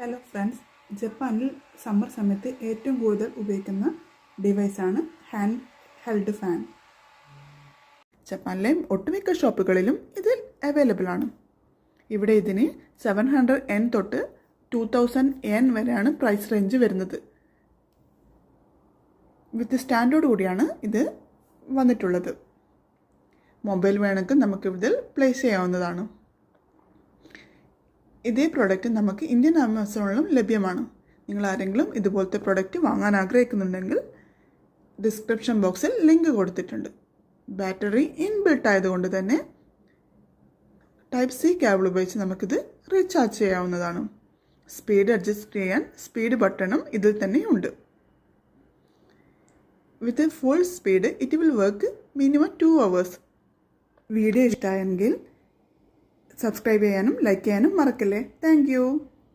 Hello friends, ജപ്പാനിൽ summer സമയത്ത് ഏറ്റവും കൂടുതൽ ഉപയോഗിക്കുന്ന ഡിവൈസാണ് ഹാൻഡ് ഹെൽഡ് ഫാൻ. ജപ്പാനിലെ ഒട്ടുമിക്ക ഷോപ്പുകളിലും ഇത് അവൈലബിൾ ആണ്. ഇവിടെ ഇതിന് 700 yen തൊട്ട് 2000 yen വരെയാണ് പ്രൈസ് റേഞ്ച് വരുന്നത്. വിത്ത് സ്റ്റാൻഡോട് കൂടിയാണ് ഇത് വന്നിട്ടുള്ളത്. മൊബൈൽ വേണമെങ്കിൽ നമുക്ക് ഇതിൽ പ്ലേസ് ചെയ്യാവുന്നതാണ്. ഇതേ പ്രോഡക്റ്റ് നമുക്ക് ഇന്ത്യൻ ആമസോണിലും ലഭ്യമാണ്. നിങ്ങൾ ആരെങ്കിലും ഇതുപോലത്തെ പ്രോഡക്റ്റ് വാങ്ങാൻ ആഗ്രഹിക്കുന്നുണ്ടെങ്കിൽ ഡിസ്ക്രിപ്ഷൻ ബോക്സിൽ ലിങ്ക് കൊടുത്തിട്ടുണ്ട്. ബാറ്ററി ഇൻബിൽട്ട് ആയതുകൊണ്ട് തന്നെ ടൈപ്പ് സി കേബിൾ ഉപയോഗിച്ച് നമുക്കിത് റീചാർജ് ചെയ്യാവുന്നതാണ്. സ്പീഡ് അഡ്ജസ്റ്റ് ചെയ്യാൻ സ്പീഡ് ബട്ടണും ഇതിൽ തന്നെയുണ്ട്. With full speed it will work minimum 2 hours. Video ഇഷ്ടമായെങ്കിൽ സബ്സ്ക്രൈബ് ചെയ്യാനും ലൈക്ക് ചെയ്യാനും മറക്കല്ലേ. Thank you.